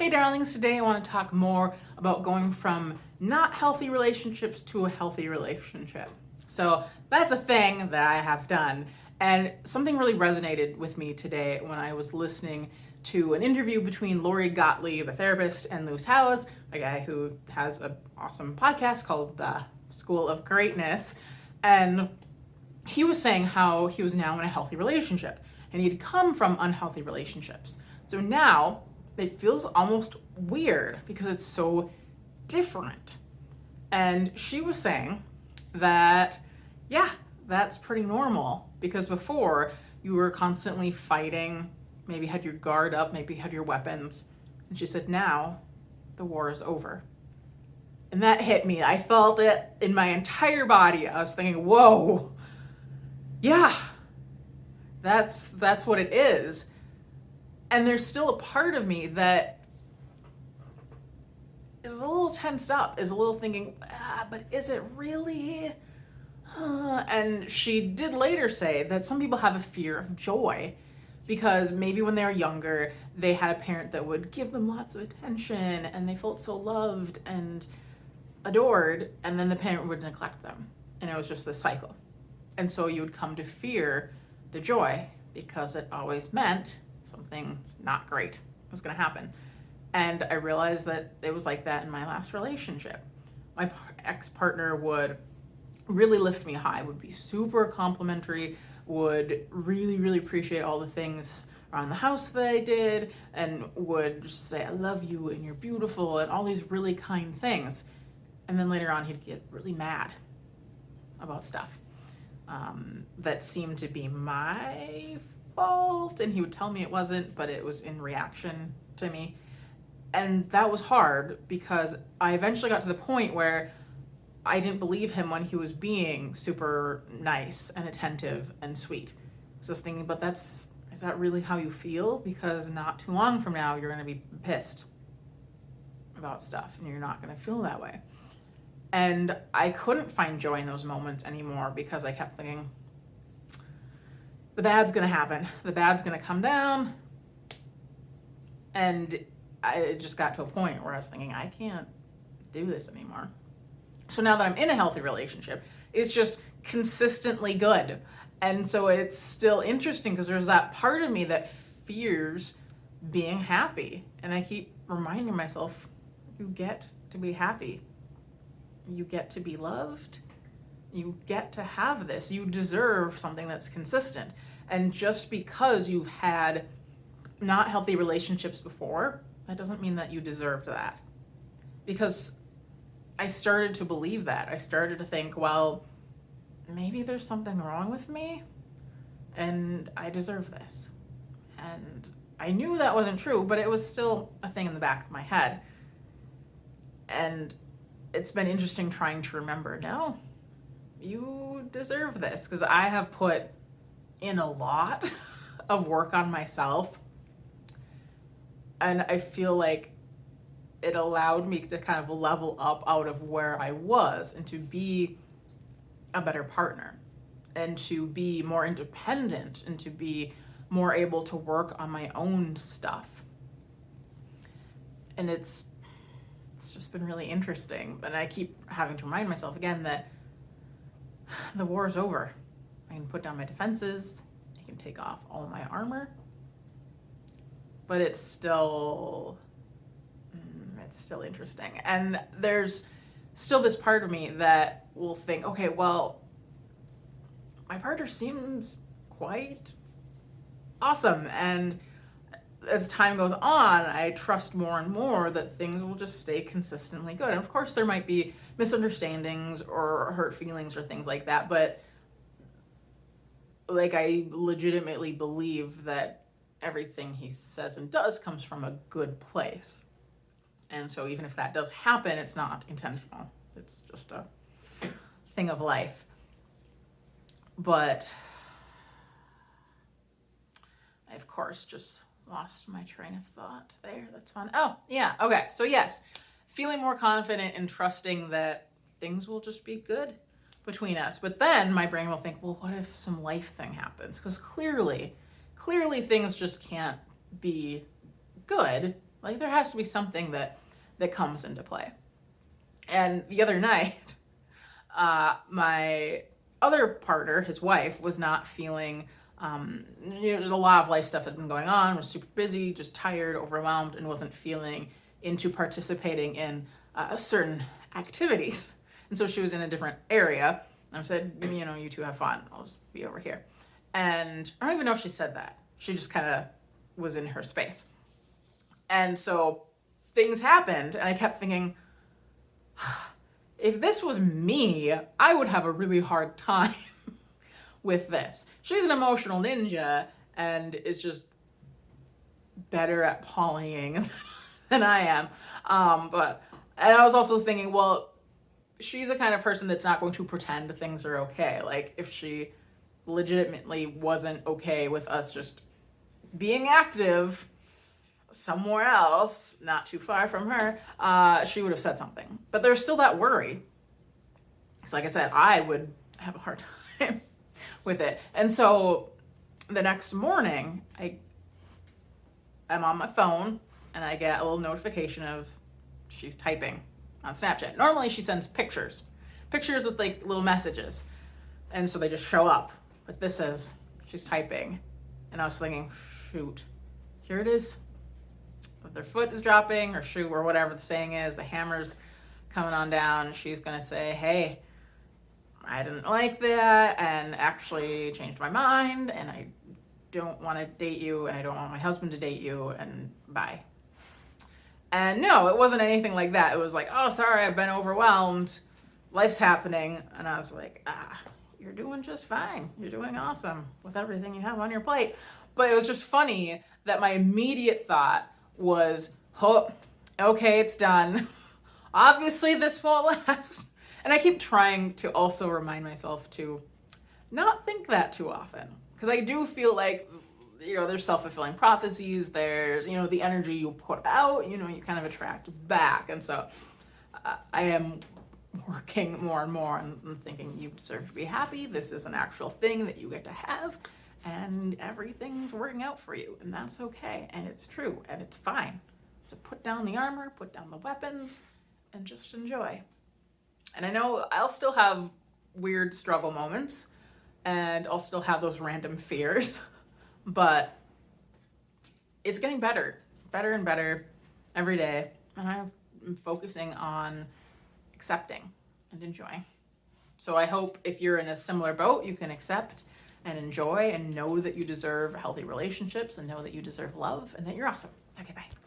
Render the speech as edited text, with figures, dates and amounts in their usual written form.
Hey darlings, today I want to talk more about going from not healthy relationships to a healthy relationship. So that's a thing that I have done, and something really resonated with me today when I was listening to an interview between Lori Gottlieb, a therapist, and Lewis Howes, a guy who has an awesome podcast called The School of Greatness. And he was saying how he was now in a healthy relationship, and he'd come from unhealthy relationships. So now it feels almost weird because it's so different. And she was saying that, yeah, that's pretty normal, because before you were constantly fighting, maybe had your guard up, maybe had your weapons. And she said, now the war is over. And that hit me. I felt it in my entire body. I was thinking, whoa, yeah, that's what it is. And there's still a part of me that is a little tensed up, is a little thinking, but is it really? And she did later say that some people have a fear of joy because maybe when they were younger, they had a parent that would give them lots of attention and they felt so loved and adored, and then the parent would neglect them. And it was just this cycle. And so you would come to fear the joy because it always meant something not great was going to happen. And I realized that it was like that in my last relationship. My ex-partner would really lift me high, would be super complimentary, would really, really appreciate all the things around the house that I did, and would just say, I love you and you're beautiful, and all these really kind things. And then later on, he'd get really mad about stuff that seemed to be my fault, and he would tell me it wasn't, but it was in reaction to me. And that was hard because I eventually got to the point where I didn't believe him when he was being super nice and attentive and sweet. So I was thinking, but is that really how you feel? Because not too long from now, you're going to be pissed about stuff and you're not going to feel that way. And I couldn't find joy in those moments anymore because I kept thinking, the bad's going to happen. The bad's going to come down. And I just got to a point where I was thinking, I can't do this anymore. So now that I'm in a healthy relationship, it's just consistently good. And so it's still interesting because there's that part of me that fears being happy. And I keep reminding myself, you get to be happy. You get to be loved. You get to have this. You deserve something that's consistent. And just because you've had not healthy relationships before, that doesn't mean that you deserved that. Because I started to believe that. I started to think, well, maybe there's something wrong with me and I deserve this. And I knew that wasn't true, but it was still a thing in the back of my head. And it's been interesting trying to remember, no, you deserve this, because I have put in a lot of work on myself, and I feel like it allowed me to kind of level up out of where I was and to be a better partner and to be more independent and to be more able to work on my own stuff. And it's just been really interesting. And I keep having to remind myself again that the war is over. I can put down my defenses. I can take off all my armor. But it's still interesting. And there's still this part of me that will think, okay, well, my partner seems quite awesome. And as time goes on, I trust more and more that things will just stay consistently good. And of course, there might be misunderstandings or hurt feelings or things like that, but like I legitimately believe that everything he says and does comes from a good place. And so even if that does happen, it's not intentional. It's just a thing of life. But I, of course, just lost my train of thought there. That's fun. Oh, yeah. Okay. So yes, feeling more confident and trusting that things will just be good between us. But then my brain will think, well, what if some life thing happens? Because clearly things just can't be good Like there has to be something that comes into play. And the other night, my other partner, his wife, was not feeling, a lot of life stuff had been going on, was super busy, just tired, overwhelmed, and wasn't feeling into participating in certain activities. And so she was in a different area. And I said, you two have fun. I'll just be over here. And I don't even know if she said that. She just kind of was in her space. And so things happened, and I kept thinking, if this was me, I would have a really hard time with this. She's an emotional ninja and is just better at polying than I am. And I was also thinking, well, she's the kind of person that's not going to pretend things are okay. Like if she legitimately wasn't okay with us just being active somewhere else, not too far from her, she would have said something. But there's still that worry. So like I said, I would have a hard time with it. And so the next morning, I'm on my phone and I get a little notification of she's typing on Snapchat. Normally she sends pictures with like little messages. And so they just show up. But this says she's typing. And I was thinking, shoot, here it is. If their foot is dropping or shoe or whatever the saying is, the hammer's coming on down. She's going to say, hey, I didn't like that and actually changed my mind and I don't want to date you and I don't want my husband to date you and bye. And no, it wasn't anything like that. It was like, oh, sorry, I've been overwhelmed. Life's happening. And I was like, you're doing just fine. You're doing awesome with everything you have on your plate. But it was just funny that my immediate thought was, oh, okay, it's done. Obviously this won't last. And I keep trying to also remind myself to not think that too often. Because I do feel like, there's self-fulfilling prophecies. There's, the energy you put out, you kind of attract back. And so I am working more and more on thinking you deserve to be happy. This is an actual thing that you get to have. And everything's working out for you. And that's okay. And it's true. And it's fine. So put down the armor, put down the weapons, and just enjoy. And I know I'll still have weird struggle moments. And I'll still have those random fears. But it's getting better and better every day. And I'm focusing on accepting and enjoying. So I hope if you're in a similar boat, you can accept and enjoy and know that you deserve healthy relationships and know that you deserve love and that you're awesome. Okay, bye.